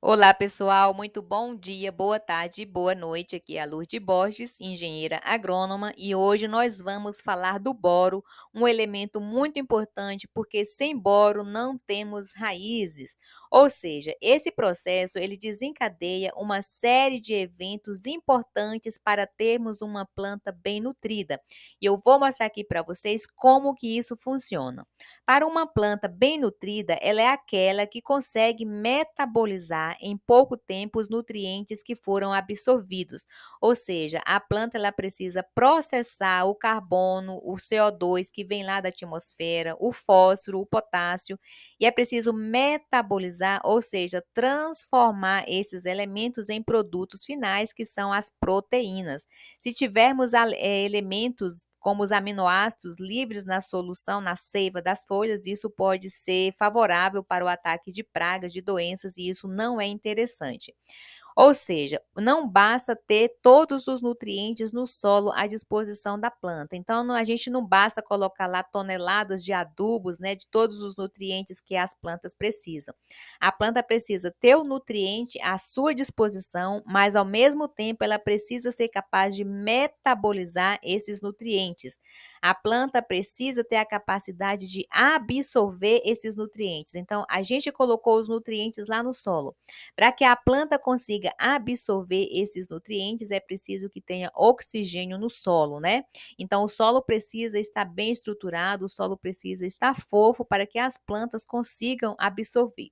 Olá, pessoal, muito bom dia, boa tarde, boa noite. Aqui é a Lourdes Borges, engenheira agrônoma, e hoje nós vamos falar do boro, um elemento muito importante, porque sem boro não temos raízes. Ou seja, esse processo ele desencadeia uma série de eventos importantes para termos uma planta bem nutrida. E eu vou mostrar aqui para vocês como que isso funciona. Para uma planta bem nutrida, ela é aquela que consegue metabolizar em pouco tempo os nutrientes que foram absorvidos. Ou seja, a planta ela precisa processar o carbono, o CO2 que vem lá da atmosfera, o fósforo, o potássio, e é preciso metabolizar, ou seja, transformar esses elementos em produtos finais, que são as proteínas. Se tivermos elementos como os aminoácidos livres na solução, na seiva das folhas, isso pode ser favorável para o ataque de pragas, de doenças, e isso não é interessante. Ou seja, não basta ter todos os nutrientes no solo à disposição da planta. Então, a gente não basta colocar lá toneladas de adubos, né, de todos os nutrientes que as plantas precisam. A planta precisa ter o nutriente à sua disposição, mas ao mesmo tempo ela precisa ser capaz de metabolizar esses nutrientes. A planta precisa ter a capacidade de absorver esses nutrientes. Então, a gente colocou os nutrientes lá no solo. Para que a planta consiga absorver esses nutrientes, é preciso que tenha oxigênio no solo, né? Então, o solo precisa estar bem estruturado, o solo precisa estar fofo para que as plantas consigam absorver.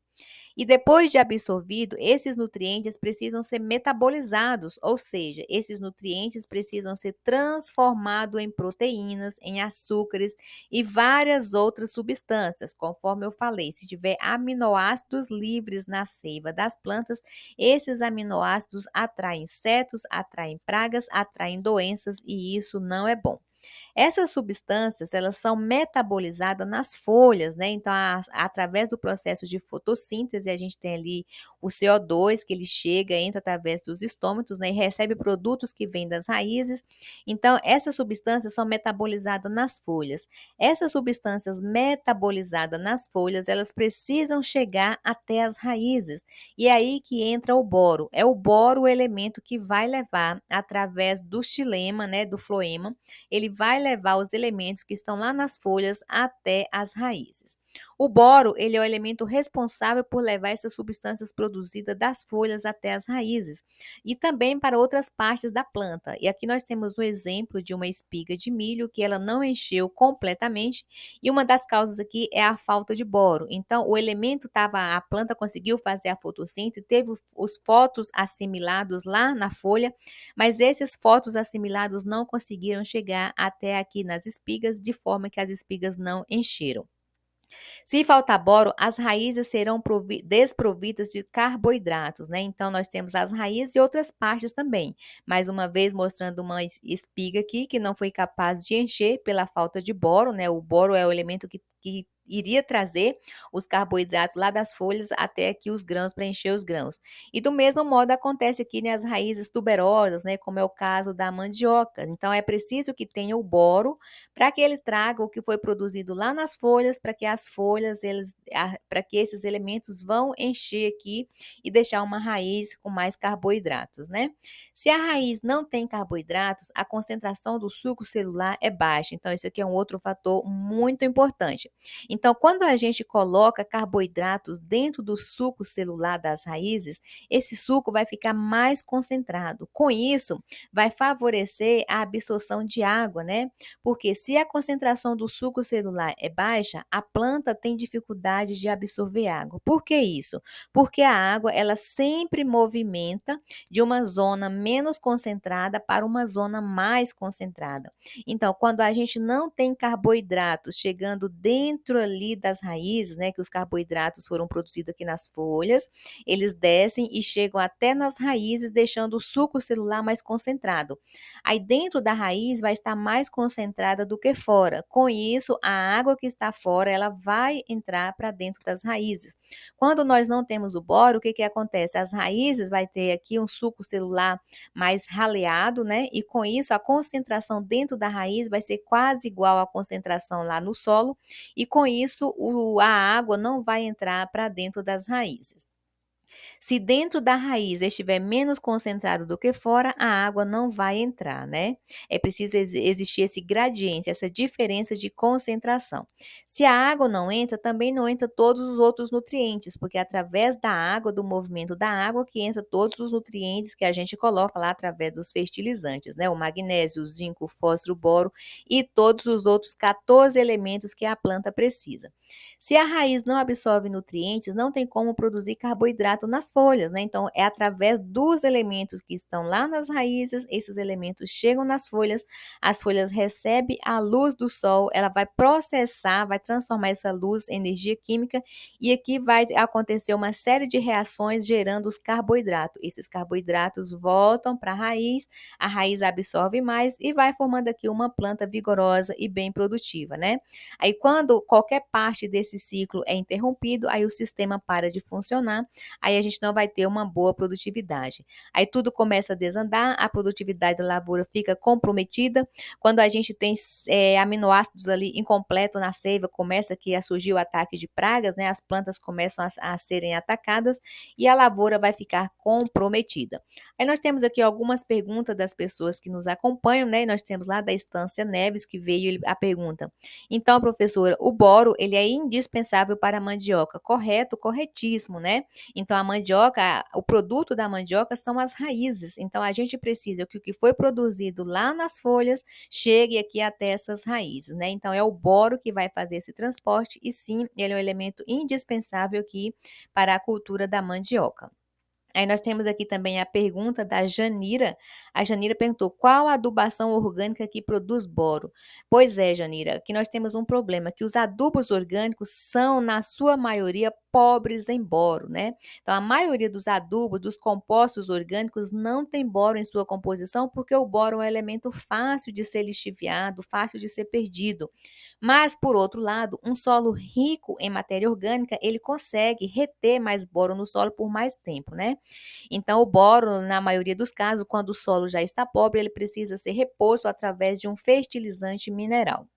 E depois de absorvido, esses nutrientes precisam ser metabolizados, ou seja, esses nutrientes precisam ser transformados em proteínas, em açúcares e várias outras substâncias. Conforme eu falei, se tiver aminoácidos livres na seiva das plantas, esses aminoácidos atraem insetos, atraem pragas, atraem doenças, e isso não é bom. Essas substâncias, elas são metabolizadas nas folhas, né? Então, através do processo de fotossíntese, a gente tem ali o CO2 que ele chega, entra através dos estômatos, né? E recebe produtos que vêm das raízes. Então, essas substâncias são metabolizadas nas folhas. Essas substâncias metabolizadas nas folhas, elas precisam chegar até as raízes. E é aí que entra o boro. É o boro o elemento que vai levar, através do xilema, né? Do floema, ele vai levar os elementos que estão lá nas folhas até as raízes. O boro, ele é o elemento responsável por levar essas substâncias produzidas das folhas até as raízes e também para outras partes da planta. E aqui nós temos um exemplo de uma espiga de milho que ela não encheu completamente, e uma das causas aqui é a falta de boro. Então, o elemento estava, a planta conseguiu fazer a fotossíntese, teve os fótons assimilados lá na folha, mas esses fótons assimilados não conseguiram chegar até aqui nas espigas, de forma que as espigas não encheram. Se faltar boro, as raízes serão desprovidas de carboidratos, né? Então, nós temos as raízes e outras partes também. Mais uma vez, mostrando uma espiga aqui que não foi capaz de encher pela falta de boro, né? O boro é o elemento que iria trazer os carboidratos lá das folhas até aqui os grãos, para encher os grãos. E do mesmo modo acontece aqui nas raízes tuberosas, né? Como é o caso da mandioca. Então, é preciso que tenha o boro para que ele traga o que foi produzido lá nas folhas, para que as folhas, para que esses elementos vão encher aqui e deixar uma raiz com mais carboidratos, né? Se a raiz não tem carboidratos, a concentração do suco celular é baixa. Então, isso aqui é um outro fator muito importante. Então, quando a gente coloca carboidratos dentro do suco celular das raízes, esse suco vai ficar mais concentrado. Com isso, vai favorecer a absorção de água, né? Porque se a concentração do suco celular é baixa, a planta tem dificuldade de absorver água. Por que isso? Porque a água ela sempre movimenta de uma zona menos concentrada para uma zona mais concentrada. Então, quando a gente não tem carboidratos chegando dentro ali das raízes, né, que os carboidratos foram produzidos aqui nas folhas, eles descem e chegam até nas raízes, deixando o suco celular mais concentrado. Aí dentro da raiz vai estar mais concentrada do que fora. Com isso, a água que está fora, ela vai entrar para dentro das raízes. Quando nós não temos o boro, o que que acontece? As raízes vai ter aqui um suco celular mais raleado, né? E com isso, a concentração dentro da raiz vai ser quase igual à concentração lá no solo, e com isso, a água não vai entrar para dentro das raízes. Se dentro da raiz estiver menos concentrado do que fora, a água não vai entrar, né? É preciso existir esse gradiente, essa diferença de concentração. Se a água não entra, também não entra todos os outros nutrientes, porque é através da água, do movimento da água, que entra todos os nutrientes que a gente coloca lá através dos fertilizantes, né? O magnésio, o zinco, o fósforo, o boro e todos os outros 14 elementos que a planta precisa. Se a raiz não absorve nutrientes, não tem como produzir carboidrato nas folhas, né? Então, é através dos elementos que estão lá nas raízes, esses elementos chegam nas folhas, as folhas recebem a luz do sol, ela vai processar, vai transformar essa luz em energia química e aqui vai acontecer uma série de reações gerando os carboidratos. Esses carboidratos voltam para a raiz absorve mais e vai formando aqui uma planta vigorosa e bem produtiva, né? Aí, quando qualquer parte desse ciclo é interrompido, aí o sistema para de funcionar, aí a gente não vai ter uma boa produtividade. Aí tudo começa a desandar, a produtividade da lavoura fica comprometida. Quando a gente tem aminoácidos ali incompletos na seiva, começa aqui a surgir o ataque de pragas, né? As plantas começam a serem atacadas e a lavoura vai ficar comprometida. Aí nós temos aqui algumas perguntas das pessoas que nos acompanham, né? E nós temos lá da Estância Neves que veio a pergunta: então, professora, o boro, ele é indispensável para a mandioca, correto? Corretíssimo, né? Então, a mandioca, o produto da mandioca são as raízes. Então, a gente precisa que o que foi produzido lá nas folhas chegue aqui até essas raízes, né? Então, é o boro que vai fazer esse transporte e sim, ele é um elemento indispensável aqui para a cultura da mandioca. Aí nós temos aqui também a pergunta da Janira. A Janira perguntou: qual a adubação orgânica que produz boro? Pois é, Janira, aqui nós temos um problema, que os adubos orgânicos são, na sua maioria, pobres em boro, né? Então, a maioria dos adubos, dos compostos orgânicos, não tem boro em sua composição, porque o boro é um elemento fácil de ser lixiviado, fácil de ser perdido. Mas, por outro lado, um solo rico em matéria orgânica, ele consegue reter mais boro no solo por mais tempo, né? Então, o boro, na maioria dos casos, quando o solo já está pobre, ele precisa ser reposto através de um fertilizante mineral.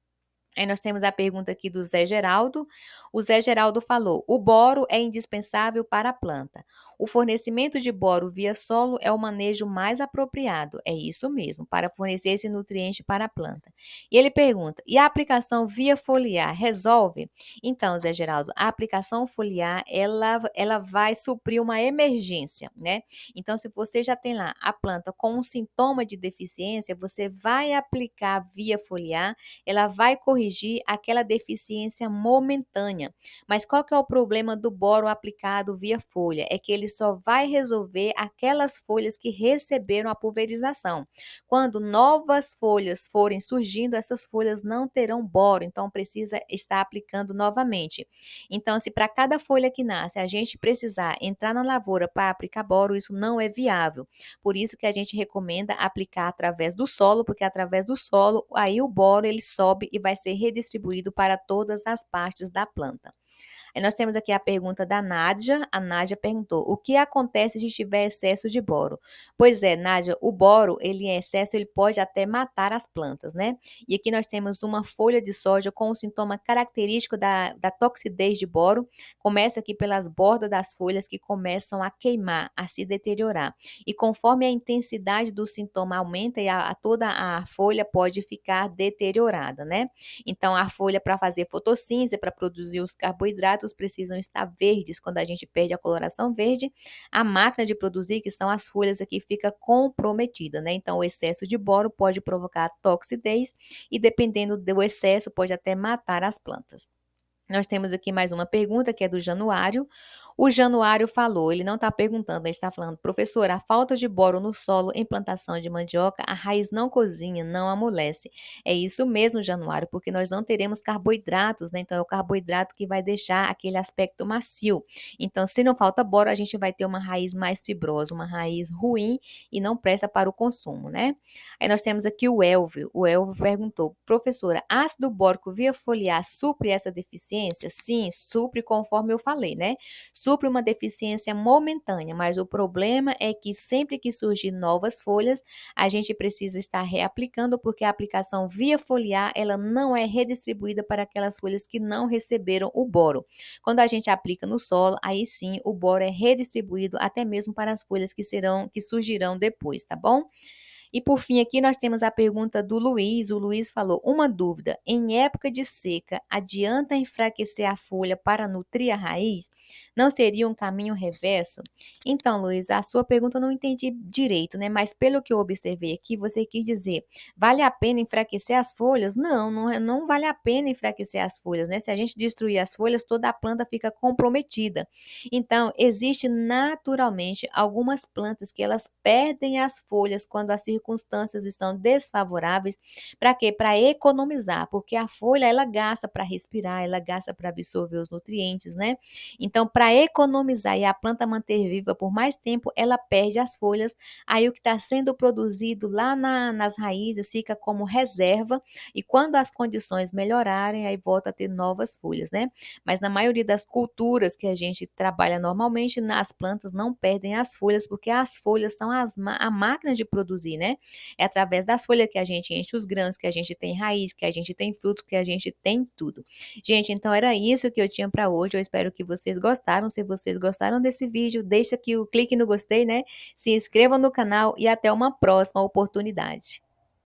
Aí nós temos a pergunta aqui do Zé Geraldo. O Zé Geraldo falou: o boro é indispensável para a planta. O fornecimento de boro via solo é o manejo mais apropriado. É isso mesmo, para fornecer esse nutriente para a planta. E ele pergunta: e a aplicação via foliar resolve? Então, Zé Geraldo, a aplicação foliar ela vai suprir uma emergência, né? Então, se você já tem lá a planta com um sintoma de deficiência, você vai aplicar via foliar, ela vai corrigir aquela deficiência momentânea. Mas qual que é o problema do boro aplicado via folha? É que ele só vai resolver aquelas folhas que receberam a pulverização. Quando novas folhas forem surgindo, essas folhas não terão boro, então precisa estar aplicando novamente. Então, se para cada folha que nasce a gente precisar entrar na lavoura para aplicar boro, isso não é viável. Por isso que a gente recomenda aplicar através do solo, porque através do solo, aí o boro ele sobe e vai ser redistribuído para todas as partes da planta. Aí nós temos aqui a pergunta da Nádia. A Nádia perguntou: o que acontece se tiver excesso de boro? Pois é, Nádia, o boro, ele em excesso, ele pode até matar as plantas, né? E aqui nós temos uma folha de soja com um sintoma característico da toxidez de boro. Começa aqui pelas bordas das folhas que começam a queimar, a se deteriorar. E conforme a intensidade do sintoma aumenta, e toda a folha pode ficar deteriorada, né? Então, a folha, para fazer fotossíntese, para produzir os carboidratos, precisam estar verdes. Quando a gente perde a coloração verde, a máquina de produzir, que são as folhas aqui, fica comprometida, né? Então, o excesso de boro pode provocar toxidez e, dependendo do excesso, pode até matar as plantas. Nós temos aqui mais uma pergunta que é do Januário. O Januário falou, ele não está perguntando, ele está falando: professor, a falta de boro no solo em plantação de mandioca, a raiz não cozinha, não amolece. É isso mesmo, Januário, porque nós não teremos carboidratos, né? Então é o carboidrato que vai deixar aquele aspecto macio. Então, se não falta boro, a gente vai ter uma raiz mais fibrosa, uma raiz ruim e não presta para o consumo, né? Aí nós temos aqui o Elvio. O Elvio perguntou: professora, ácido bórico via foliar supre essa deficiência? Sim, supre, conforme eu falei, né? supre uma deficiência momentânea, mas o problema é que sempre que surgir novas folhas, a gente precisa estar reaplicando, porque a aplicação via foliar, ela não é redistribuída para aquelas folhas que não receberam o boro. Quando a gente aplica no solo, aí sim o boro é redistribuído até mesmo para as folhas que surgirão depois, tá bom? E por fim, aqui nós temos a pergunta do Luiz. O Luiz falou: uma dúvida, em época de seca, adianta enfraquecer a folha para nutrir a raiz? Não seria um caminho reverso? Então, Luiz, a sua pergunta eu não entendi direito, né? Mas pelo que eu observei aqui, você quis dizer, vale a pena enfraquecer as folhas? Não, não vale a pena enfraquecer as folhas, né? Se a gente destruir as folhas, toda a planta fica comprometida. Então, existe naturalmente algumas plantas que elas perdem as folhas quando as circunstâncias estão desfavoráveis. Para quê? Para economizar, porque a folha ela gasta para respirar, ela gasta para absorver os nutrientes, né? Então, para economizar e a planta manter viva por mais tempo, ela perde as folhas. Aí o que está sendo produzido lá nas raízes fica como reserva e quando as condições melhorarem, aí volta a ter novas folhas, né? Mas na maioria das culturas que a gente trabalha normalmente, nas plantas não perdem as folhas, porque as folhas são a máquina de produzir, né? É através das folhas que a gente enche os grãos, que a gente tem raiz, que a gente tem fruto, que a gente tem tudo. Gente, então era isso que eu tinha para hoje. Eu espero que vocês gostaram. Se vocês gostaram desse vídeo, deixa aqui o clique no gostei, né? Se inscrevam no canal e até uma próxima oportunidade.